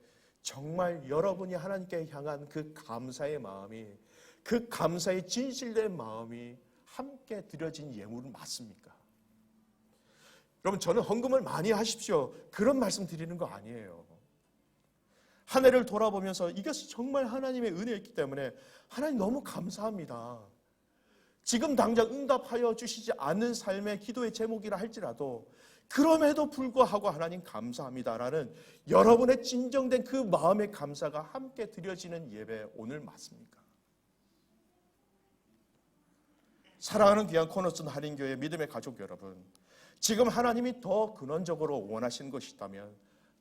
정말 여러분이 하나님께 향한 그 감사의 마음이, 그 감사의 진실된 마음이 함께 드려진 예물은 맞습니까? 여러분 저는 헌금을 많이 하십시오 그런 말씀 드리는 거 아니에요. 한 해를 돌아보면서 이것이 정말 하나님의 은혜였기 때문에 하나님 너무 감사합니다. 지금 당장 응답하여 주시지 않는 삶의 기도의 제목이라 할지라도 그럼에도 불구하고 하나님 감사합니다라는 여러분의 진정된 그 마음의 감사가 함께 드려지는 예배 오늘 맞습니까? 사랑하는 귀한 코너슨 할인교회 믿음의 가족 여러분, 지금 하나님이 더 근원적으로 원하시는 것이 있다면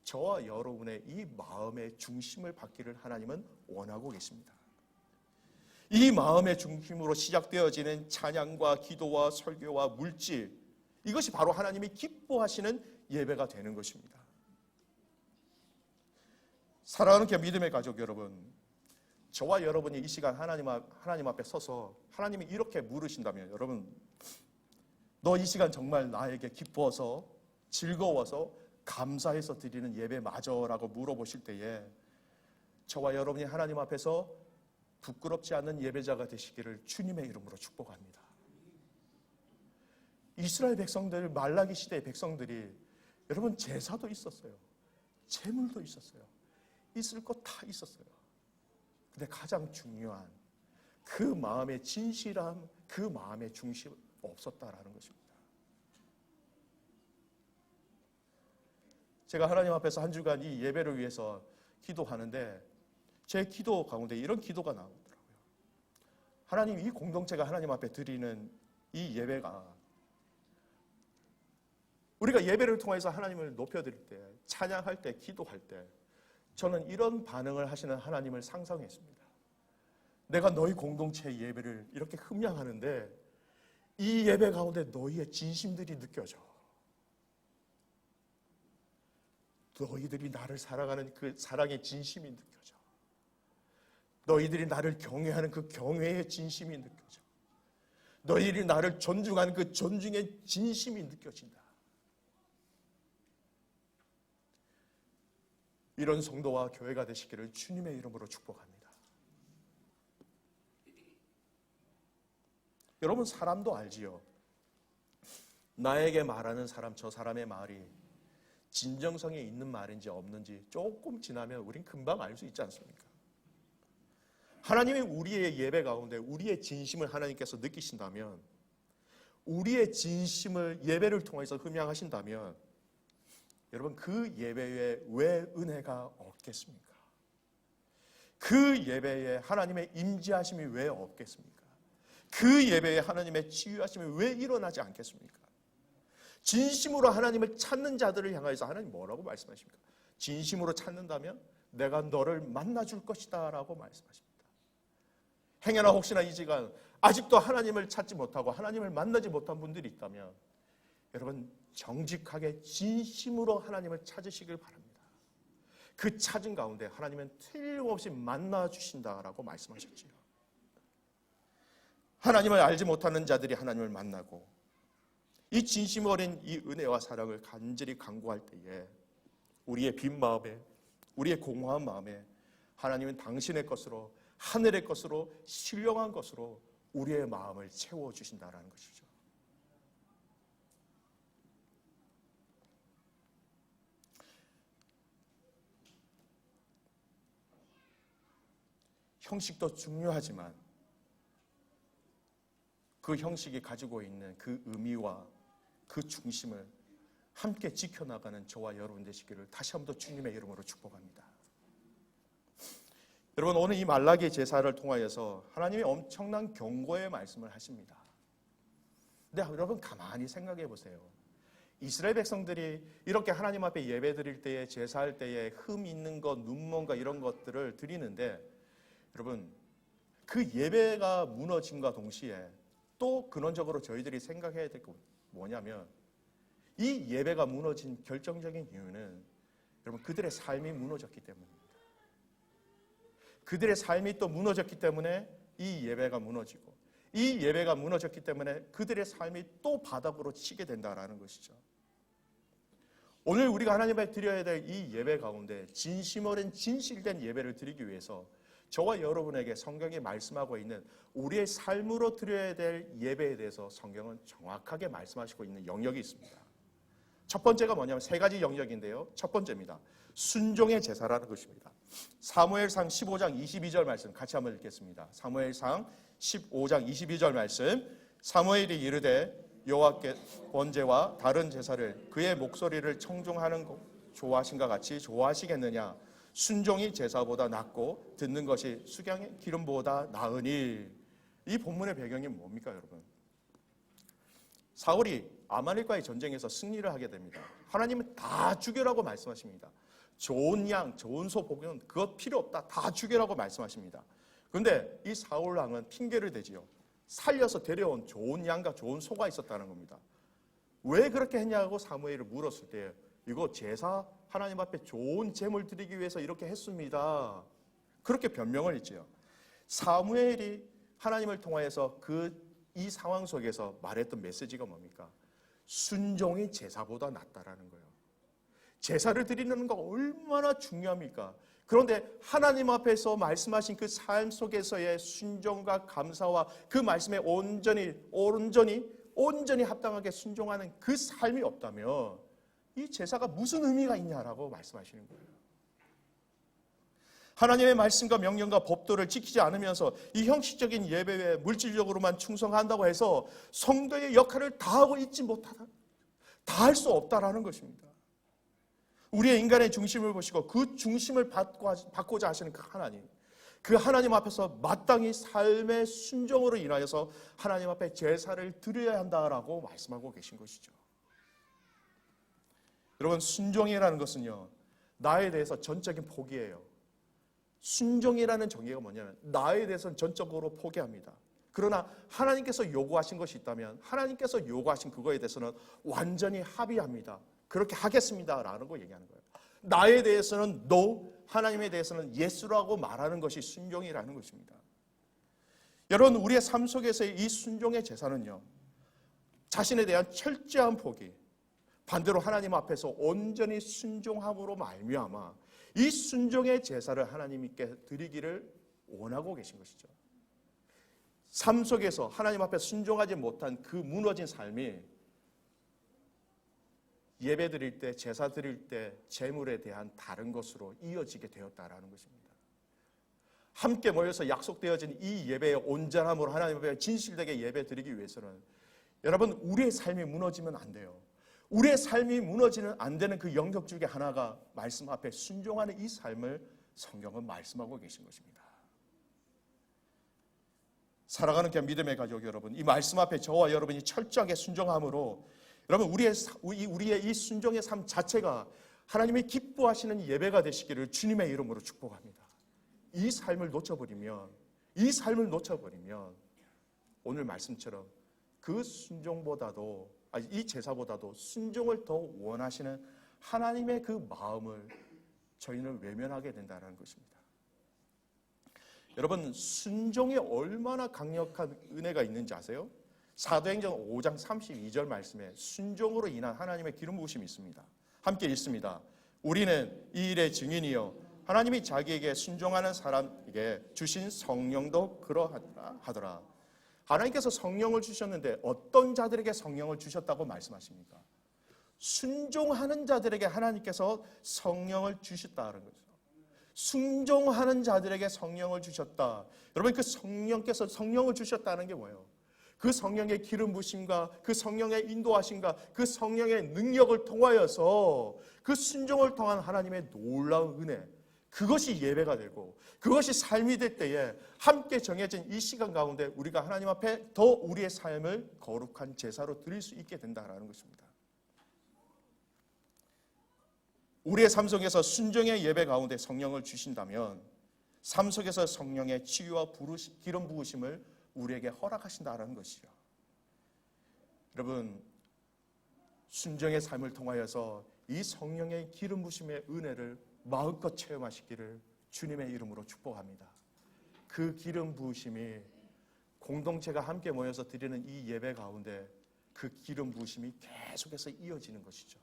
저와 여러분의 이 마음의 중심을 받기를 하나님은 원하고 계십니다. 이 마음의 중심으로 시작되어지는 찬양과 기도와 설교와 물질, 이것이 바로 하나님이 기뻐하시는 예배가 되는 것입니다. 사랑하는 믿음의 가족 여러분, 저와 여러분이 이 시간 하나님 앞에 서서 하나님이 이렇게 물으신다면, 여러분 너 이 시간 정말 나에게 기뻐서 즐거워서 감사해서 드리는 예배 맞아라고 물어보실 때에 저와 여러분이 하나님 앞에서 부끄럽지 않은 예배자가 되시기를 주님의 이름으로 축복합니다. 이스라엘 백성들, 말라기 시대의 백성들이 여러분 제사도 있었어요. 제물도 있었어요. 있을 것 다 있었어요. 근데 가장 중요한 그 마음의 진실함, 그 마음의 중심 없었다라는 것입니다. 제가 하나님 앞에서 한 주간 이 예배를 위해서 기도하는데 제 기도 가운데 이런 기도가 나오더라고요. 하나님, 이 공동체가 하나님 앞에 드리는 이 예배가 우리가 예배를 통해서 하나님을 높여드릴 때, 찬양할 때, 기도할 때 저는 이런 반응을 하시는 하나님을 상상했습니다. 내가 너희 공동체의 예배를 이렇게 흠양하는데 이 예배 가운데 너희의 진심들이 느껴져. 너희들이 나를 사랑하는 그 사랑의 진심이 느껴져. 너희들이 나를 경외하는 그 경외의 진심이 느껴져. 너희들이 나를 존중하는 그 존중의 진심이 느껴진다. 이런 성도와 교회가 되시기를 주님의 이름으로 축복합니다. 여러분, 사람도 알지요. 나에게 말하는 사람, 저 사람의 말이 진정성이 있는 말인지 없는지 조금 지나면 우린 금방 알 수 있지 않습니까? 하나님이 우리의 예배 가운데 우리의 진심을 하나님께서 느끼신다면, 우리의 진심을 예배를 통해서 흠양하신다면 여러분, 그 예배에 왜 은혜가 없겠습니까? 그 예배에 하나님의 임재하심이 왜 없겠습니까? 그 예배에 하나님의 치유하심이 왜 일어나지 않겠습니까? 진심으로 하나님을 찾는 자들을 향하여서 하나님 뭐라고 말씀하십니까? 진심으로 찾는다면 내가 너를 만나줄 것이다 라고 말씀하십니다. 행여나 혹시나 이 시간 아직도 하나님을 찾지 못하고 하나님을 만나지 못한 분들이 있다면 여러분, 정직하게 진심으로 하나님을 찾으시길 바랍니다. 그 찾은 가운데 하나님은 틀림없이 만나주신다라고 말씀하셨지요. 하나님을 알지 못하는 자들이 하나님을 만나고 이 진심 어린 이 은혜와 사랑을 간절히 간구할 때에 우리의 빈 마음에, 우리의 공허한 마음에 하나님은 당신의 것으로, 하늘의 것으로, 신령한 것으로 우리의 마음을 채워주신다는 것이죠. 형식도 중요하지만 그 형식이 가지고 있는 그 의미와 그 중심을 함께 지켜나가는 저와 여러분 되시기를 다시 한번 더 주님의 이름으로 축복합니다. 여러분, 오늘 이 말라기 제사를 통하여서 하나님이 엄청난 경고의 말씀을 하십니다. 근데 여러분, 가만히 생각해 보세요. 이스라엘 백성들이 이렇게 하나님 앞에 예배 드릴 때에, 제사할 때에 흠 있는 것, 눈먼 것 이런 것들을 드리는데 여러분, 그 예배가 무너짐과 동시에 또 근원적으로 저희들이 생각해야 될 게 뭐냐면 이 예배가 무너진 결정적인 이유는 여러분, 그들의 삶이 무너졌기 때문입니다. 그들의 삶이 또 무너졌기 때문에 이 예배가 무너지고, 이 예배가 무너졌기 때문에 그들의 삶이 또 바닥으로 치게 된다라는 것이죠. 오늘 우리가 하나님 앞에 드려야 될 이 예배 가운데 진심 어린 진실된 예배를 드리기 위해서 저와 여러분에게 성경이 말씀하고 있는 우리의 삶으로 드려야 될 예배에 대해서 성경은 정확하게 말씀하시고 있는 영역이 있습니다. 첫 번째가 뭐냐면 세 가지 영역인데요. 첫 번째입니다. 순종의 제사라는 것입니다. 사무엘상 15장 22절 말씀 같이 한번 읽겠습니다. 사무엘상 15장 22절 말씀. 사무엘이 이르되 여호와께 번제와 다른 제사를 그의 목소리를 청종하는 것 좋아하신가 같이 좋아하시겠느냐? 순종이 제사보다 낫고 듣는 것이 수양의 기름보다 나으니. 이 본문의 배경이 뭡니까, 여러분? 사울이 아말렉과의 전쟁에서 승리를 하게 됩니다. 하나님은 다 죽여라고 말씀하십니다. 좋은 양, 좋은 소, 복은 그것 필요 없다. 다 죽여라고 말씀하십니다. 그런데 이 사울 왕은 핑계를 대지요. 살려서 데려온 좋은 양과 좋은 소가 있었다는 겁니다. 왜 그렇게 했냐고 사무엘을 물었을 때 이거 제사 하나님 앞에 좋은 제물 드리기 위해서 이렇게 했습니다. 그렇게 변명을 했지요. 사무엘이 하나님을 통하여서 이 상황 속에서 말했던 메시지가 뭡니까? 순종이 제사보다 낫다라는 거예요. 제사를 드리는 거 얼마나 중요합니까? 그런데 하나님 앞에서 말씀하신 그 삶 속에서의 순종과 감사와 그 말씀에 온전히 합당하게 순종하는 그 삶이 없다면 이 제사가 무슨 의미가 있냐라고 말씀하시는 거예요. 하나님의 말씀과 명령과 법도를 지키지 않으면서 이 형식적인 예배에 물질적으로만 충성한다고 해서 성도의 역할을 다하고 있지 못하다, 다할 수 없다라는 것입니다. 우리의 인간의 중심을 보시고 그 중심을 받고자 하시는 그 하나님 앞에서 마땅히 삶의 순종으로 인하여서 하나님 앞에 제사를 드려야 한다라고 말씀하고 계신 것이죠. 여러분, 순종이라는 것은요, 나에 대해서 전적인 포기예요. 순종이라는 정의가 뭐냐면 나에 대해서는 전적으로 포기합니다. 그러나 하나님께서 요구하신 것이 있다면 하나님께서 요구하신 그거에 대해서는 완전히 합의합니다. 그렇게 하겠습니다라는 거 얘기하는 거예요. 나에 대해서는 no, 하나님에 대해서는 yes라고 말하는 것이 순종이라는 것입니다. 여러분, 우리의 삶 속에서의 이 순종의 제사는요, 자신에 대한 철저한 포기, 반대로 하나님 앞에서 온전히 순종함으로 말미암아 이 순종의 제사를 하나님께 드리기를 원하고 계신 것이죠. 삶 속에서 하나님 앞에 순종하지 못한 그 무너진 삶이 예배 드릴 때, 제사 드릴 때 재물에 대한 다른 것으로 이어지게 되었다라는 것입니다. 함께 모여서 약속되어진 이 예배의 온전함으로 하나님 앞에 진실되게 예배 드리기 위해서는 여러분, 우리의 삶이 무너지면 안 돼요. 우리의 삶이 무너지는 안 되는 그 영역 중에 하나가 말씀 앞에 순종하는 이 삶을 성경은 말씀하고 계신 것입니다. 사랑하는 믿음의 가족 여러분, 이 말씀 앞에 저와 여러분이 철저하게 순종함으로 여러분, 우리의 이 순종의 삶 자체가 하나님이 기뻐하시는 예배가 되시기를 주님의 이름으로 축복합니다. 이 삶을 놓쳐버리면 오늘 말씀처럼 그 순종보다도, 이 제사보다도 순종을 더 원하시는 하나님의 그 마음을 저희는 외면하게 된다는 것입니다. 여러분, 순종에 얼마나 강력한 은혜가 있는지 아세요? 사도행전 5장 32절 말씀에 순종으로 인한 하나님의 기름 부으심이 있습니다. 함께 읽습니다. 우리는 이 일의 증인이요 하나님이 자기에게 순종하는 사람에게 주신 성령도 그러하더라. 하나님께서 성령을 주셨는데 어떤 자들에게 성령을 주셨다고 말씀하십니까? 순종하는 자들에게 하나님께서 성령을 주셨다는 거죠. 순종하는 자들에게 성령을 주셨다. 여러분, 그 성령께서 성령을 주셨다는 게 뭐예요? 그 성령의 기름 부심과 그 성령의 인도하심과 그 성령의 능력을 통하여서 그 순종을 통한 하나님의 놀라운 은혜, 그것이 예배가 되고 그것이 삶이 될 때에 함께 정해진 이 시간 가운데 우리가 하나님 앞에 더 우리의 삶을 거룩한 제사로 드릴 수 있게 된다는 것입니다. 우리의 삶 속에서 순종의 예배 가운데 성령을 주신다면 삶 속에서 성령의 치유와 기름 부으심을 우리에게 허락하신다는 것이죠. 여러분, 순종의 삶을 통하여서 이 성령의 기름 부으심의 은혜를 마음껏 체험하시기를 주님의 이름으로 축복합니다. 그 기름 부으심이 공동체가 함께 모여서 드리는 이 예배 가운데 그 기름 부으심이 계속해서 이어지는 것이죠.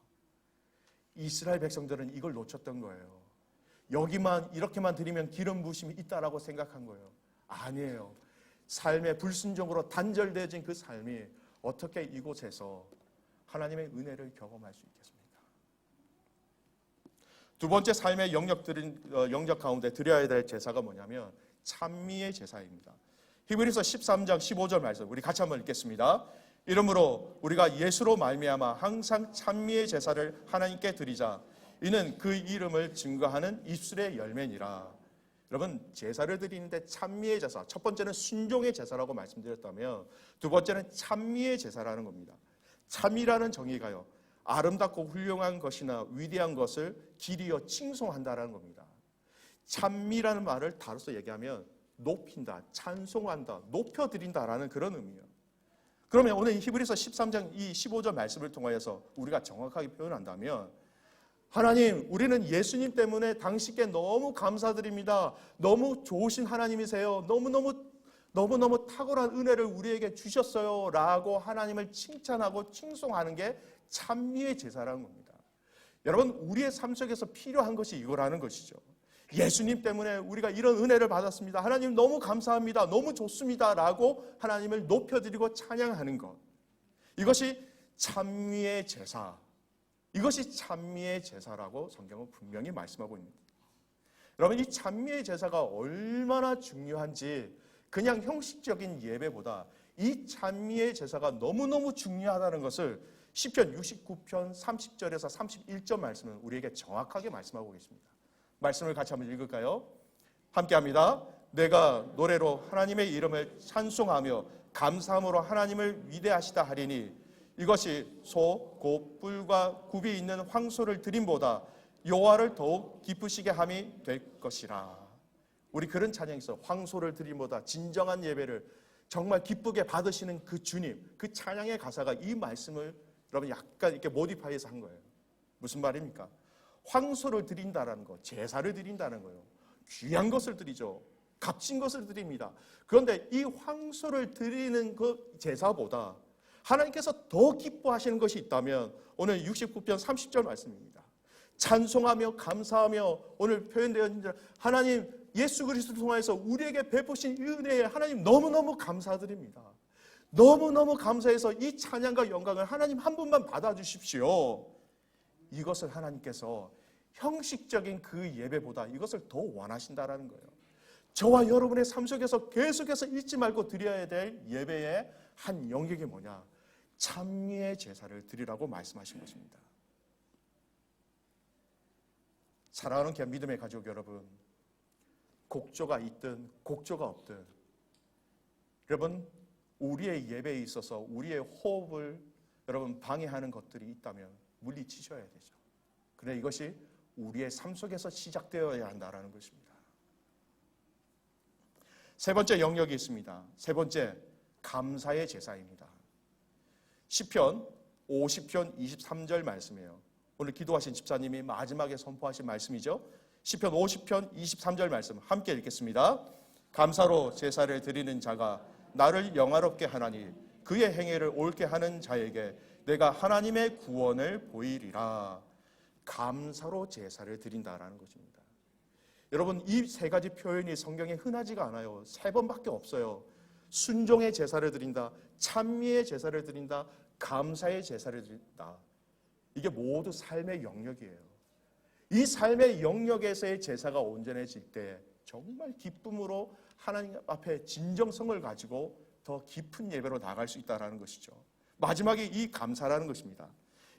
이스라엘 백성들은 이걸 놓쳤던 거예요. 여기만 이렇게만 드리면 기름 부으심이 있다라고 생각한 거예요. 아니에요. 삶의 불순종으로 단절되어진 그 삶이 어떻게 이곳에서 하나님의 은혜를 경험할 수 있겠습니까? 두 번째 삶의 영역 가운데 드려야 될 제사가 뭐냐면 찬미의 제사입니다. 히브리서 13장 15절 말씀 우리 같이 한번 읽겠습니다. 이러므로 우리가 예수로 말미암아 항상 찬미의 제사를 하나님께 드리자. 이는 그 이름을 증거하는 입술의 열매니라. 여러분, 제사를 드리는데 찬미의 제사, 첫 번째는 순종의 제사라고 말씀드렸다면 두 번째는 찬미의 제사라는 겁니다. 찬미라는 정의가요, 아름답고 훌륭한 것이나 위대한 것을 기리어 칭송한다라는 겁니다. 찬미라는 말을 다뤄서 얘기하면 높인다, 찬송한다, 높여드린다라는 그런 의미예요. 그러면 오늘 히브리서 13장 이 15절 말씀을 통하여서 우리가 정확하게 표현한다면 하나님, 우리는 예수님 때문에 당신께 너무 감사드립니다. 너무 좋으신 하나님이세요. 너무너무 탁월한 은혜를 우리에게 주셨어요. 라고 하나님을 칭찬하고 칭송하는 게 찬미의 제사라는 겁니다. 여러분, 우리의 삶 속에서 필요한 것이 이거라는 것이죠. 예수님 때문에 우리가 이런 은혜를 받았습니다. 하나님 너무 감사합니다. 너무 좋습니다. 라고 하나님을 높여드리고 찬양하는 것. 이것이 찬미의 제사. 이것이 찬미의 제사라고 성경은 분명히 말씀하고 있습니다. 여러분, 이 찬미의 제사가 얼마나 중요한지 그냥 형식적인 예배보다 이 찬미의 제사가 너무너무 중요하다는 것을 시편 69편 30절에서 31절 말씀은 우리에게 정확하게 말씀하고 계십니다. 말씀을 같이 한번 읽을까요? 함께 합니다. 내가 노래로 하나님의 이름을 찬송하며 감사함으로 하나님을 위대하시다 하리니 이것이 소, 곧 뿔과 굽이 있는 황소를 드림보다 여호와를 더욱 기쁘시게 함이 될 것이라. 우리 그런 찬양에서 황소를 드림보다 진정한 예배를 정말 기쁘게 받으시는 그 주님, 그 찬양의 가사가 이 말씀을 여러분 약간 이렇게 모디파이해서 한 거예요. 무슨 말입니까? 황소를 드린다라는 거, 제사를 드린다는 거예요. 귀한 것을 드리죠. 값진 것을 드립니다. 그런데 이 황소를 드리는 그 제사보다 하나님께서 더 기뻐하시는 것이 있다면 오늘 69편 30절 말씀입니다. 찬송하며 감사하며 오늘 표현되어 있는 하나님 예수 그리스도를 통해서 우리에게 베푸신 이 은혜에 하나님 너무너무 감사드립니다. 너무너무 감사해서 이 찬양과 영광을 하나님 한 분만 받아주십시오. 이것을 하나님께서 형식적인 그 예배보다 이것을 더 원하신다라는 거예요. 저와 여러분의 삶 속에서 계속해서 잊지 말고 드려야 될 예배의 한 영역이 뭐냐? 찬미의 제사를 드리라고 말씀하신 것입니다. 사랑하는 믿음의 가족 여러분, 곡조가 있든 곡조가 없든 여러분 우리의 예배에 있어서 우리의 호흡을 여러분 방해하는 것들이 있다면 물리치셔야 되죠. 그런데 이것이 우리의 삶 속에서 시작되어야 한다는 것입니다. 세 번째 영역이 있습니다. 세 번째, 감사의 제사입니다. 시편 50편 23절 말씀이에요. 오늘 기도하신 집사님이 마지막에 선포하신 말씀이죠. 시편 50편 23절 말씀 함께 읽겠습니다. 감사로 제사를 드리는 자가 나를 영화롭게 하나니 그의 행위를 옳게 하는 자에게 내가 하나님의 구원을 보이리라. 감사로 제사를 드린다라는 것입니다. 여러분, 이 세 가지 표현이 성경에 흔하지가 않아요. 세 번밖에 없어요. 순종의 제사를 드린다, 찬미의 제사를 드린다, 감사의 제사를 드린다. 이게 모두 삶의 영역이에요. 이 삶의 영역에서의 제사가 온전해질 때 정말 기쁨으로 하나님 앞에 진정성을 가지고 더 깊은 예배로 나갈 수 있다는 것이죠. 마지막에 이 감사라는 것입니다.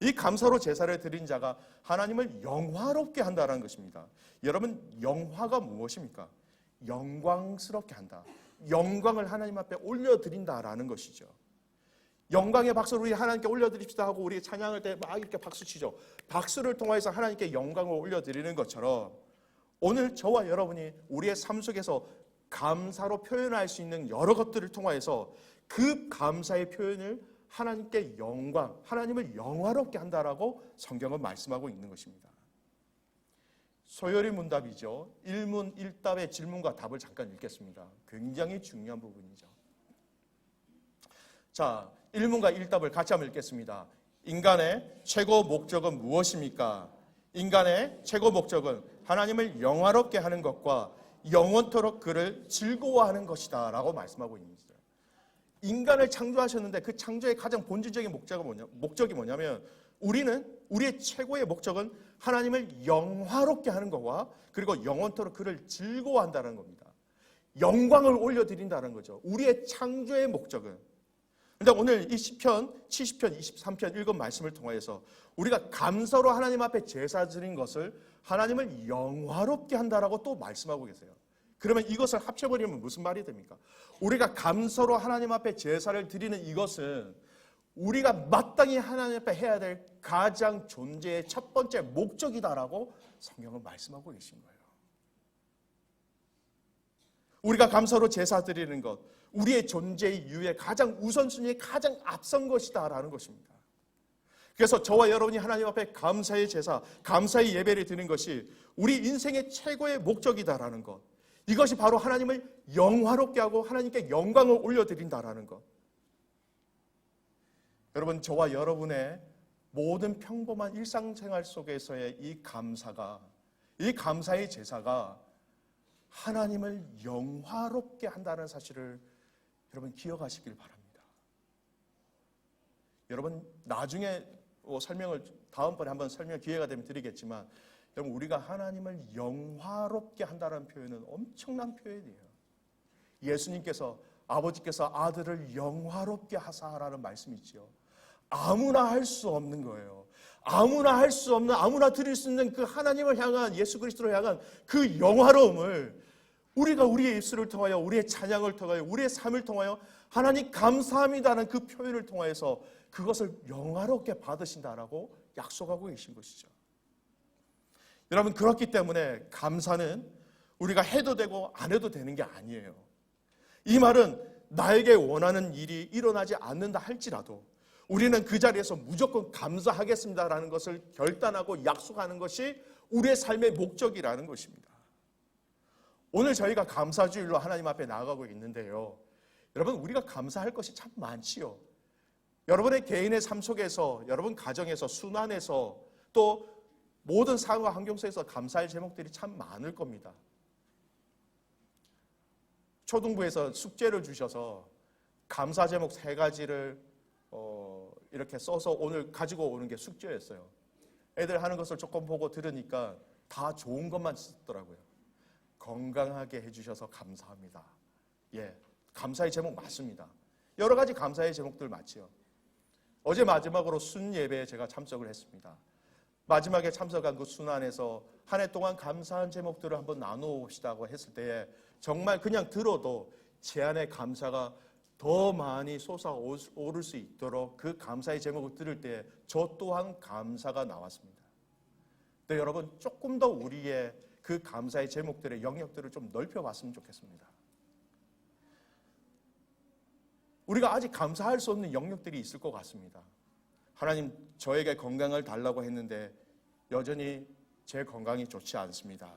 이 감사로 제사를 드린 자가 하나님을 영화롭게 한다는 것입니다. 여러분, 영화가 무엇입니까? 영광스럽게 한다. 영광을 하나님 앞에 올려드린다라는 것이죠. 영광의 박수를 우리 하나님께 올려드립시다 하고 우리 찬양할 때 막 이렇게 박수 치죠. 박수를 통해서 하나님께 영광을 올려드리는 것처럼 오늘 저와 여러분이 우리의 삶 속에서 감사로 표현할 수 있는 여러 것들을 통해서 그 감사의 표현을 하나님께 영광, 하나님을 영화롭게 한다라고 성경은 말씀하고 있는 것입니다. 소요리 문답이죠. 1문 1답의 질문과 답을 잠깐 읽겠습니다. 굉장히 중요한 부분이죠. 자, 1문과 1답을 같이 한번 읽겠습니다. 인간의 최고 목적은 무엇입니까? 인간의 최고 목적은 하나님을 영화롭게 하는 것과 영원토록 그를 즐거워하는 것이다 라고 말씀하고 있습니다. 인간을 창조하셨는데 그 창조의 가장 본질적인 목적이 뭐냐면 우리의 최고의 목적은 하나님을 영화롭게 하는 것과 그리고 영원토록 그를 즐거워한다는 겁니다. 영광을 올려드린다는 거죠. 우리의 창조의 목적은. 그런데 오늘 이 시편 70편 23편 읽은 말씀을 통해서 우리가 감사로 하나님 앞에 제사 드린 것을 하나님을 영화롭게 한다라고 또 말씀하고 계세요. 그러면 이것을 합쳐버리면 무슨 말이 됩니까? 우리가 감사로 하나님 앞에 제사를 드리는 이것은 우리가 마땅히 하나님 앞에 해야 될 가장 존재의 첫 번째 목적이다라고 성경은 말씀하고 계신 거예요. 우리가 감사로 제사 드리는 것, 우리의 존재의 이유의 가장 우선순위의 가장 앞선 것이다라는 것입니다. 그래서 저와 여러분이 하나님 앞에 감사의 제사, 감사의 예배를 드리는 것이 우리 인생의 최고의 목적이다라는 것. 이것이 바로 하나님을 영화롭게 하고 하나님께 영광을 올려드린다라는 것. 여러분, 저와 여러분의 모든 평범한 일상생활 속에서의 이 감사가 이 감사의 제사가 하나님을 영화롭게 한다는 사실을 여러분 기억하시길 바랍니다. 여러분 나중에 설명을 다음번에 한번 설명 기회가 되면 드리겠지만, 여러분 우리가 하나님을 영화롭게 한다는 표현은 엄청난 표현이에요. 예수님께서 아버지께서 아들을 영화롭게 하사라는 말씀이 있죠. 아무나 할 수 없는 거예요. 아무나 할 수 없는, 아무나 드릴 수 있는 그 하나님을 향한, 예수 그리스도를 향한 그 영화로움을 우리가 우리의 입술을 통하여, 우리의 찬양을 통하여, 우리의 삶을 통하여 하나님 감사합니다는 그 표현을 통해서 그것을 영화롭게 받으신다라고 약속하고 계신 것이죠. 여러분 그렇기 때문에 감사는 우리가 해도 되고 안 해도 되는 게 아니에요. 이 말은 나에게 원하는 일이 일어나지 않는다 할지라도 우리는 그 자리에서 무조건 감사하겠습니다라는 것을 결단하고 약속하는 것이 우리의 삶의 목적이라는 것입니다. 오늘 저희가 감사주일로 하나님 앞에 나아가고 있는데요, 여러분 우리가 감사할 것이 참 많지요. 여러분의 개인의 삶 속에서, 여러분 가정에서, 순환에서, 또 모든 상황과 환경 속에서 감사할 제목들이 참 많을 겁니다. 초등부에서 숙제를 주셔서 감사 제목 3가지를 이렇게 써서 오늘 가지고 오는 게 숙제였어요. 애들 하는 것을 조금 보고 들으니까 다 좋은 것만 쓰더라고요. 건강하게 해주셔서 감사합니다. 예, 감사의 제목 맞습니다. 여러 가지 감사의 제목들 맞지요. 어제 마지막으로 순 예배에 제가 참석을 했습니다. 마지막에 참석한 그 순환에서 한 해 동안 감사한 제목들을 한번 나누어 봅시다고 했을 때에 정말 그냥 들어도 제 안에 감사가 더 많이 솟아오를 수 있도록 그 감사의 제목을 들을 때 저 또한 감사가 나왔습니다. 근데 여러분 조금 더 우리의 그 감사의 제목들의 영역들을 좀 넓혀봤으면 좋겠습니다. 우리가 아직 감사할 수 없는 영역들이 있을 것 같습니다. 하나님 저에게 건강을 달라고 했는데 여전히 제 건강이 좋지 않습니다.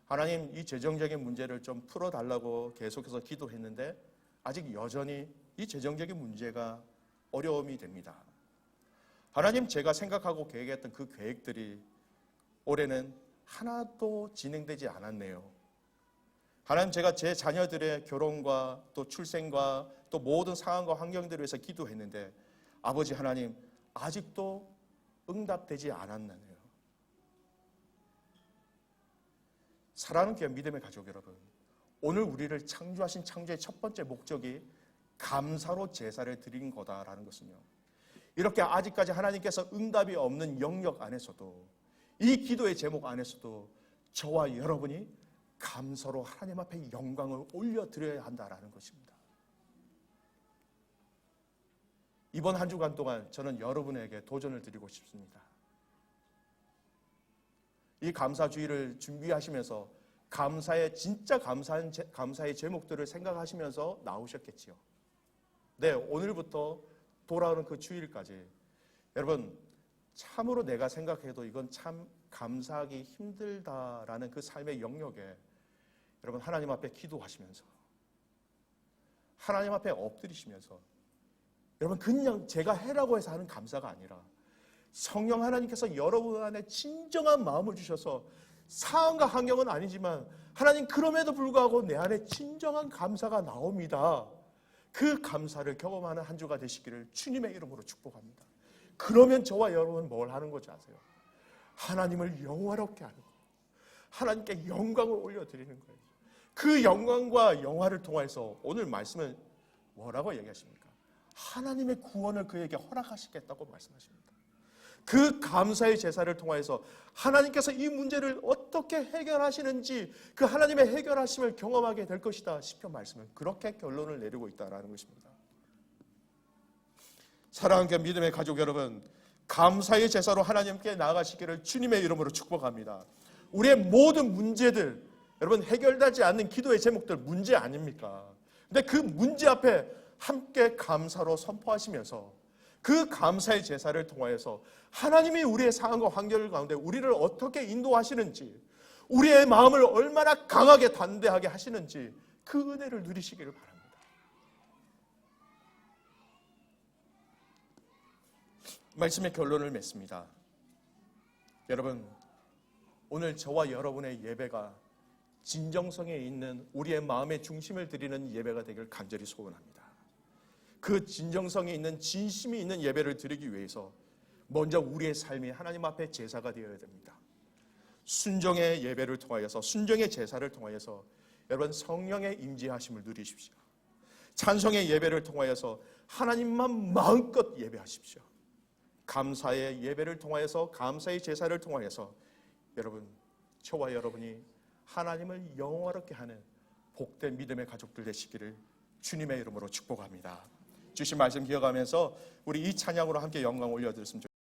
하나님 이 재정적인 문제를 좀 풀어달라고 계속해서 기도했는데 아직 여전히 이 재정적인 문제가 어려움이 됩니다. 하나님 제가 생각하고 계획했던 그 계획들이 올해는 하나도 진행되지 않았네요. 하나님 제가 제 자녀들의 결혼과 또 출생과 또 모든 상황과 환경들을 위해서 기도했는데 아버지 하나님 아직도 응답되지 않았나요? 사랑하는 귀한 믿음의 가족 여러분, 오늘 우리를 창조하신 창조의 첫 번째 목적이 감사로 제사를 드린 거다라는 것은요, 이렇게 아직까지 하나님께서 응답이 없는 영역 안에서도 이 기도의 제목 안에서도 저와 여러분이 감사로 하나님 앞에 영광을 올려드려야 한다라는 것입니다. 이번 한 주간 동안 저는 여러분에게 도전을 드리고 싶습니다. 이 감사주의를 준비하시면서 감사의 진짜 감사의 제목들을 생각하시면서 나오셨겠지요. 네, 오늘부터 돌아오는 그 주일까지 여러분 참으로 내가 생각해도 이건 참 감사하기 힘들다라는 그 삶의 영역에 여러분 하나님 앞에 기도하시면서 하나님 앞에 엎드리시면서 여러분 그냥 제가 해라고 해서 하는 감사가 아니라 성령 하나님께서 여러분 안에 진정한 마음을 주셔서 상황과 환경은 아니지만 하나님 그럼에도 불구하고 내 안에 진정한 감사가 나옵니다. 그 감사를 경험하는 한 주가 되시기를 주님의 이름으로 축복합니다. 그러면 저와 여러분은 뭘 하는 거지 아세요? 하나님을 영화롭게 하는 거예요. 하나님께 영광을 올려드리는 거예요. 그 영광과 영화를 통해서 오늘 말씀은 뭐라고 얘기하십니까? 하나님의 구원을 그에게 허락하시겠다고 말씀하십니다. 그 감사의 제사를 통해서 하나님께서 이 문제를 어떻게 해결하시는지 그 하나님의 해결하심을 경험하게 될 것이다. 시편 말씀은 그렇게 결론을 내리고 있다는 것입니다. 사랑하는 믿음의 가족 여러분, 감사의 제사로 하나님께 나아가시기를 주님의 이름으로 축복합니다. 우리의 모든 문제들, 여러분 해결되지 않는 기도의 제목들 문제 아닙니까? 근데 그 문제 앞에 함께 감사로 선포하시면서 그 감사의 제사를 통하여서 하나님이 우리의 상황과 환경 가운데 우리를 어떻게 인도하시는지, 우리의 마음을 얼마나 강하게 담대하게 하시는지 그 은혜를 누리시기를 바랍니다. 말씀의 결론을 맺습니다. 여러분, 오늘 저와 여러분의 예배가 진정성에 있는 우리의 마음의 중심을 드리는 예배가 되길 간절히 소원합니다. 그 진정성에 있는 진심이 있는 예배를 드리기 위해서 먼저 우리의 삶이 하나님 앞에 제사가 되어야 됩니다. 순종의 예배를 통하여서, 순종의 제사를 통하여서 여러분 성령의 임재하심을 누리십시오. 찬송의 예배를 통하여서 하나님만 마음껏 예배하십시오. 감사의 예배를 통하여서, 감사의 제사를 통하여서 여러분, 저와 여러분이 하나님을 영화롭게 하는 복된 믿음의 가족들 되시기를 주님의 이름으로 축복합니다. 주신 말씀 기억하면서 우리 이 찬양으로 함께 영광 올려드렸습니다.